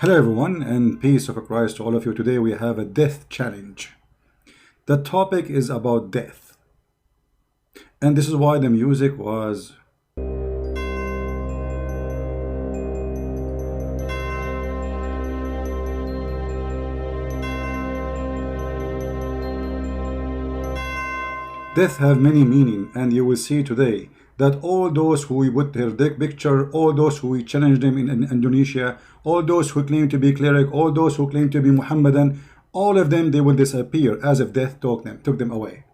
Hello everyone, and peace of Christ to all of you. Today we have a death challenge. The topic is about death, and this is why the music was death have many meaning, and you will see today that all those who we put their dick picture, all those who we challenge them in Indonesia, all those who claim to be cleric, all those who claim to be Muhammadan, all of them, they will disappear as if death took them away.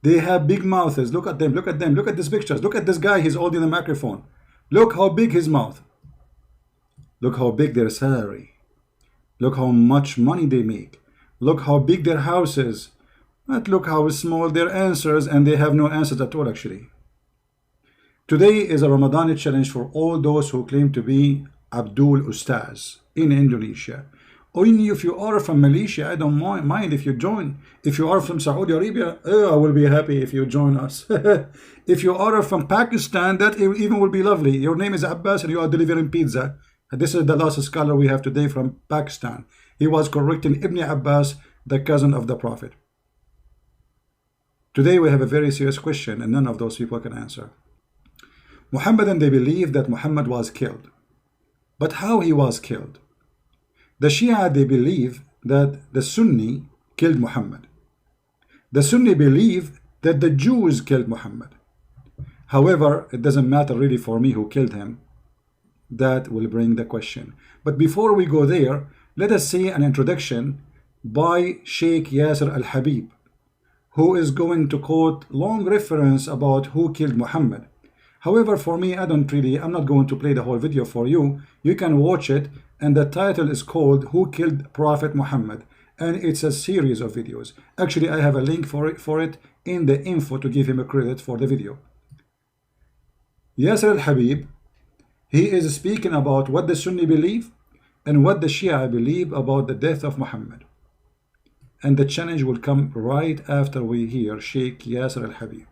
They have big mouths. Look at them, look at them, look at these pictures. Look at this guy, he's holding the microphone. Look how big his mouth. Look how big their salary. Look how much money they make. Look how big their house is. But look how small their answers, and they have no answers at all actually. Today is a Ramadan challenge for all those who claim to be Abdul Ustaz in Indonesia. Only if you are from Malaysia, I don't mind if you join. If you are from Saudi Arabia, I will be happy if you join us. If you are from Pakistan, that even will be lovely. Your name is Abbas and you are delivering pizza. This is the last scholar we have today from Pakistan. He was correcting Ibn Abbas, the cousin of the Prophet. Today we have a very serious question, and none of those people can answer. Muhammadan, they believe that Muhammad was killed. But how he was killed? The Shia, they believe that the Sunni killed Muhammad. The Sunni believe that the Jews killed Muhammad. However, it doesn't matter really for me who killed him. That will bring the question. But before we go there, let us see an introduction by Sheikh Yasser Al-Habib, who is going to quote long reference about who killed Muhammad. However, for me, I'm not going to play the whole video for you. You can watch it, and the title is called Who Killed Prophet Muhammad, and it's a series of videos. Actually, I have a link for it in the info to give him a credit for the video. Yasser Al-Habib, he is speaking about what the Sunni believe and what the Shia believe about the death of Muhammad. And the challenge will come right after we hear Sheikh Yasser Al-Habib.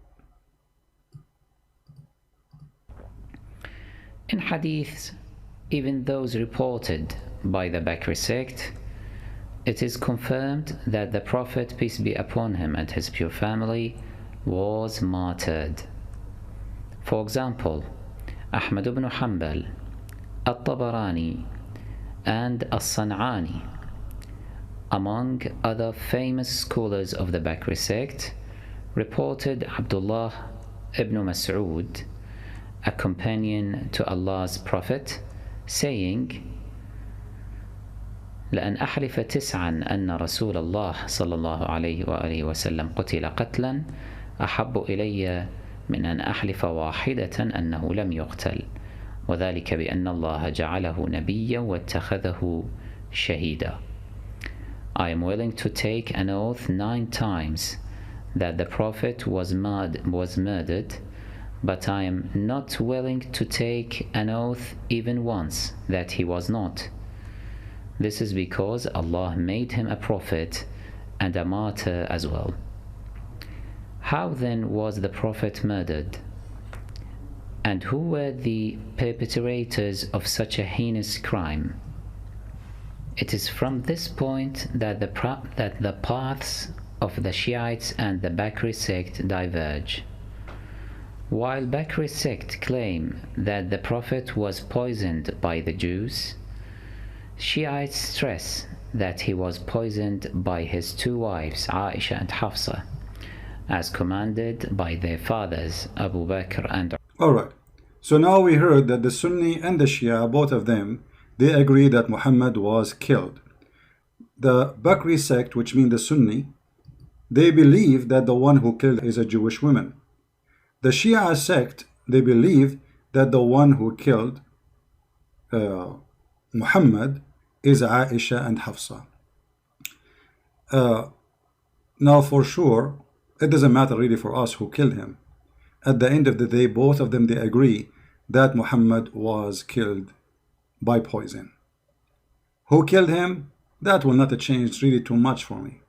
In hadiths, even those reported by the Bakri sect, it is confirmed that the Prophet, peace be upon him, and his pure family was martyred. For example, Ahmad ibn Hanbal, At-Tabarani, and As-San'ani, among other famous scholars of the Bakri sect, reported Abdullah ibn Mas'ud, a companion to Allah's Prophet, saying, لأن أحلف تسعا أن رسول الله صلى الله عليه وآله وسلم قتل قتلا أحب إلي من أن أحلف واحدة أنه لم يقتل وذلك بأن الله جعله نبيا واتخذه شهيدا. I am willing to take an oath 9 times that the Prophet was murdered, but I am not willing to take an oath even once that he was not. This is because Allah made him a prophet and a martyr as well. How then was the Prophet murdered? And who were the perpetrators of such a heinous crime? It is from this point that the paths of the Shiites and the Bakri sect diverge. While Bakri sect claim that the Prophet was poisoned by the Jews, Shiites stress that he was poisoned by his 2 wives, Aisha and Hafsa, as commanded by their fathers, Abu Bakr and Alright, so now we heard that the Sunni and the Shia, both of them, they agree that Muhammad was killed. The Bakri sect, which means the Sunni, they believe that the one who killed is a Jewish woman. The Shia sect, they believe that the one who killed Muhammad is Aisha and Hafsa. Now for sure, it doesn't matter really for us who killed him. At the end of the day, both of them, they agree that Muhammad was killed by poison. Who killed him? That will not change really too much for me.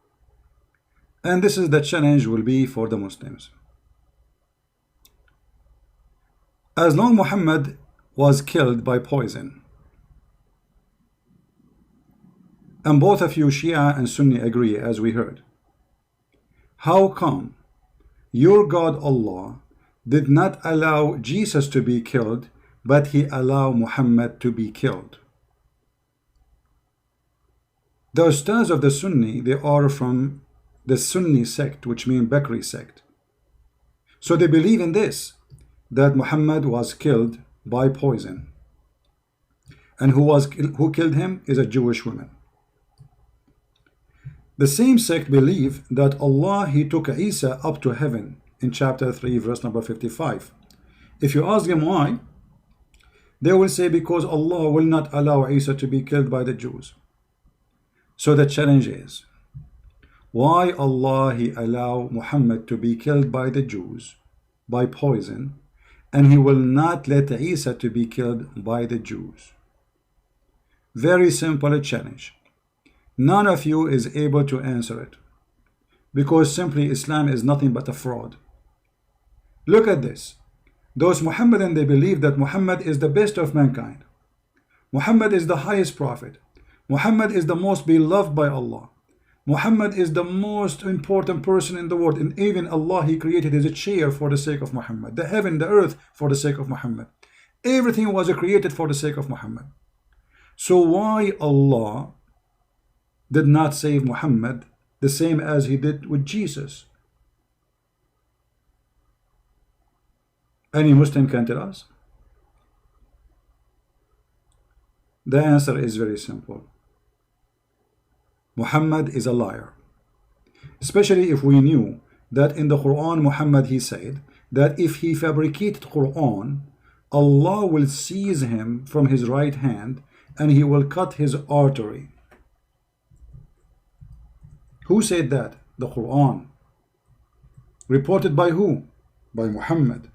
And this is the challenge will be for the Muslims. As long Muhammad was killed by poison, And both of you, Shia and Sunni, agree, as we heard. How come your God Allah did not allow Jesus to be killed, but he allowed Muhammad to be killed? The Ustaz of the Sunni, they are from the Sunni sect, which means Bakri sect. So they believe in this, that Muhammad was killed by poison. And who killed him is a Jewish woman. The same sect believe that Allah, he took Isa up to heaven in chapter 3, verse number 55. If you ask them why, they will say because Allah will not allow Isa to be killed by the Jews. So the challenge is, why Allah he allow Muhammad to be killed by the Jews by poison, and he will not let Isa to be killed by the Jews? Very simple challenge. None of you is able to answer it, because simply Islam is nothing but a fraud. Look at this. Those Muhammadan, they believe that Muhammad is the best of mankind. Muhammad is the highest prophet. Muhammad is the most beloved by Allah. Muhammad is the most important person in the world, and even Allah, he created his chair for the sake of Muhammad, the heaven, the earth for the sake of Muhammad. Everything was created for the sake of Muhammad. So why Allah did not save Muhammad the same as he did with Jesus? Any Muslim can tell us? The answer is very simple. Muhammad is a liar. Especially if we knew that in the Quran, Muhammad, he said that if he fabricated Quran, Allah will seize him from his right hand and he will cut his artery. Who said that? The Quran. Reported by who? By Muhammad.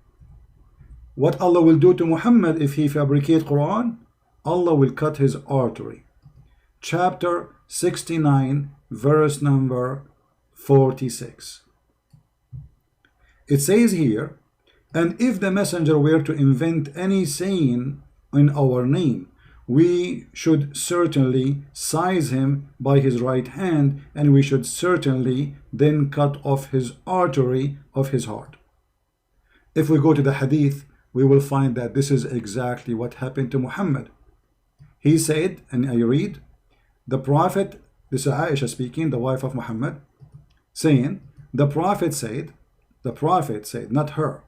What Allah will do to Muhammad if he fabricates Quran? Allah will cut his artery. Chapter 69, verse number 46. It says here, and if the messenger were to invent any saying in our name, we should certainly seize him by his right hand, and we should certainly then cut off his artery of his heart. If we go to the hadith, we will find that this is exactly what happened to Muhammad. He said, and I read, the Prophet, this is Aisha speaking, the wife of Muhammad, saying, the Prophet said, not her,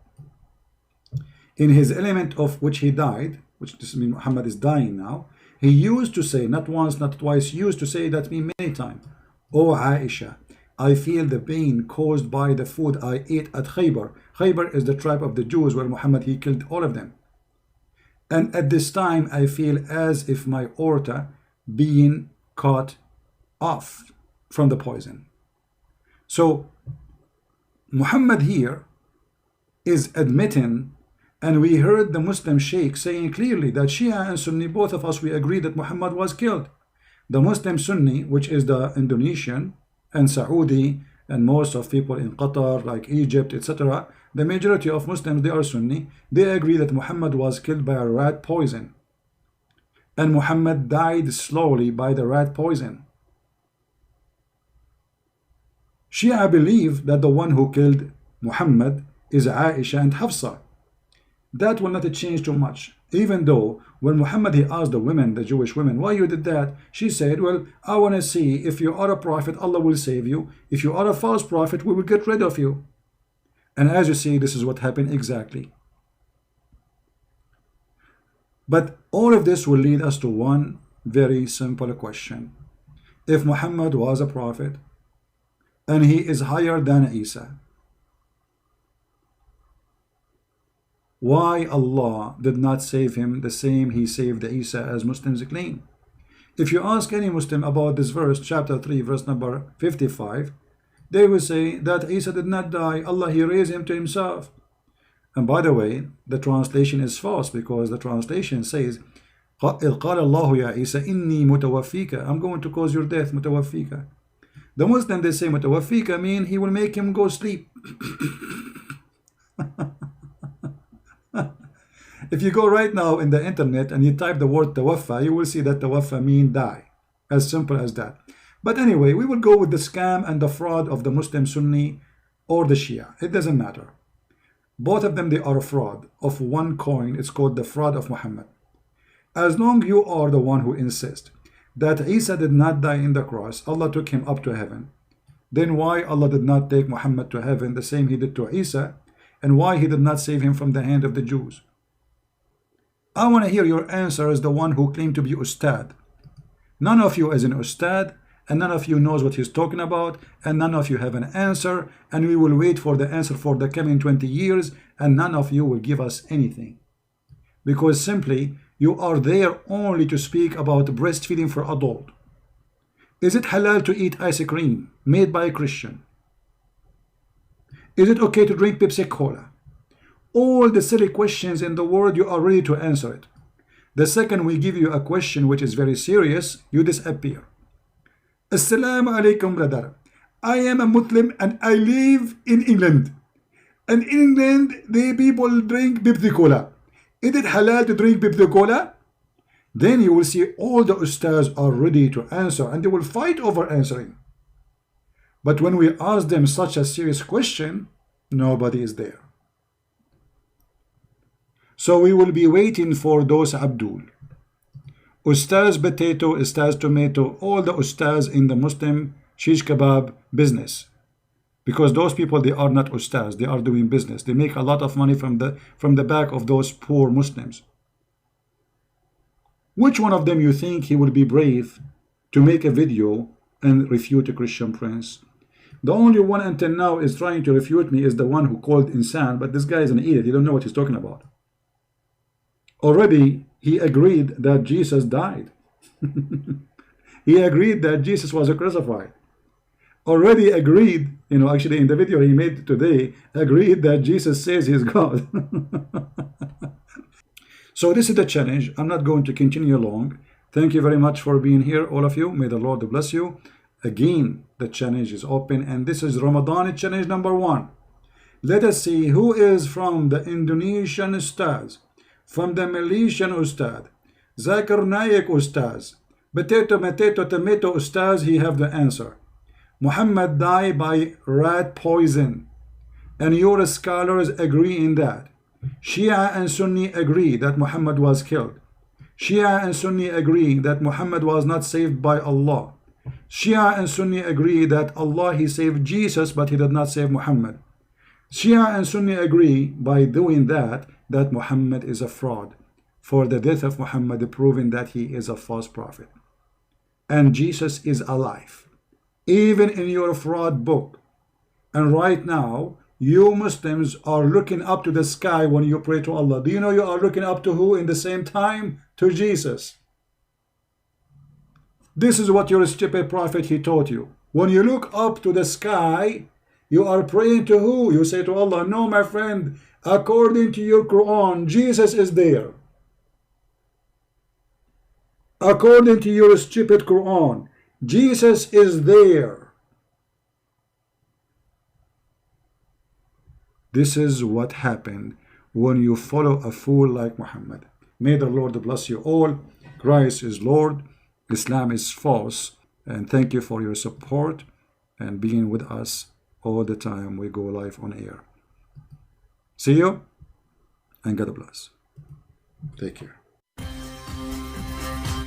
in his element of which he died, which this means Muhammad is dying now, he used to say, not once, not twice, used to say that me many times, O Aisha, I feel the pain caused by the food I ate at Khaybar. Khaybar is the tribe of the Jews where Muhammad, he killed all of them. And at this time, I feel as if my aorta being cut off from the poison. So Muhammad here is admitting, and we heard the Muslim Sheikh saying clearly that Shia and Sunni, both of us, we agree that Muhammad was killed. The Muslim Sunni, which is the Indonesian and Saudi and most of people in Qatar, like Egypt, etc., the majority of Muslims, they are Sunni, they agree that Muhammad was killed by a rat poison. And Muhammad died slowly by the rat poison. Shia believe that the one who killed Muhammad is Aisha and Hafsa. That will not change too much. Even though when Muhammad, he asked the women, the Jewish women, why you did that? She said, well, I want to see if you are a prophet, Allah will save you. If you are a false prophet, we will get rid of you. And as you see, this is what happened exactly. But all of this will lead us to one very simple question. If Muhammad was a prophet and he is higher than Isa, why Allah did not save him the same he saved Isa as Muslims claim? If you ask any Muslim about this verse, chapter 3, verse number 55, they will say that Isa did not die, Allah, he raised him to himself. And by the way, the translation is false, because the translation says, قال الله يا عيسى إني متوفيك, I'm going to cause your death, متوفيك. The Muslim, they say متوفيك mean he will make him go sleep. If you go right now in the internet and you type the word tawaffa, you will see that tawaffa mean die. As simple as that. But anyway, we will go with the scam and the fraud of the Muslim Sunni or the Shia. It doesn't matter. Both of them, they are a fraud of one coin. It's called the fraud of Muhammad. As long you are the one who insists that Isa did not die in the cross, Allah took him up to heaven, then why Allah did not take Muhammad to heaven the same he did to Isa, and why he did not save him from the hand of the Jews? I want to hear your answer as the one who claimed to be Ustad. None of you is an Ustad, and none of you knows what he's talking about, and none of you have an answer, and we will wait for the answer for the coming 20 years, and none of you will give us anything. Because simply, you are there only to speak about breastfeeding for adult. Is it halal to eat ice cream made by a Christian? Is it okay to drink Pepsi Cola? All the silly questions in the world, you are ready to answer it. The second we give you a question which is very serious, you disappear. Assalamu alaikum, brother. I am a Muslim and I live in England. And in England, the people drink Pepsi Cola. Is it halal to drink Pepsi Cola? Then you will see all the ustads are ready to answer and they will fight over answering. But when we ask them such a serious question, nobody is there. So we will be waiting for those Abdul. Ustaz potato, ustaz tomato, all the ustaz in the Muslim shish kebab business. Because those people, they are not ustaz, they are doing business. They make a lot of money from the back of those poor Muslims. Which one of them you think he will be brave to make a video and refute a Christian prince? The only one until now is trying to refute me is the one who called insan, but this guy is an idiot. He don't know what he's talking about. Already he agreed that Jesus died. He agreed that Jesus was crucified. Already agreed, actually in the video he made today, agreed that Jesus says he's God. So this is the challenge. I'm not going to continue long. Thank you very much for being here, all of you. May the Lord bless you. Again, the challenge is open, and this is Ramadan challenge number 1. Let us see who is from the Indonesian Ustaz, from the Malaysian Ustad, Zakir Naik Ustaz, Potato Tomato Ustaz, he have the answer. Muhammad died by rat poison, and your scholars agree in that. Shia and Sunni agree that Muhammad was killed. Shia and Sunni agree that Muhammad was not saved by Allah. Shia and Sunni agree that Allah, he saved Jesus, but he did not save Muhammad. Shia and Sunni agree by doing that Muhammad is a fraud, for the death of Muhammad proving that he is a false prophet. And Jesus is alive, even in your fraud book. And right now, you Muslims are looking up to the sky when you pray to Allah. Do you know you are looking up to who in the same time? To Jesus. This is what your stupid prophet, he taught you. When you look up to the sky, you are praying to who? You say to Allah, no, my friend, according to your Quran, Jesus is there. According to your stupid Quran, Jesus is there. This is what happened when you follow a fool like Muhammad. May the Lord bless you all. Christ is Lord. Islam is false. And thank you for your support and being with us all the time we go live on air. See you and God bless. Take care.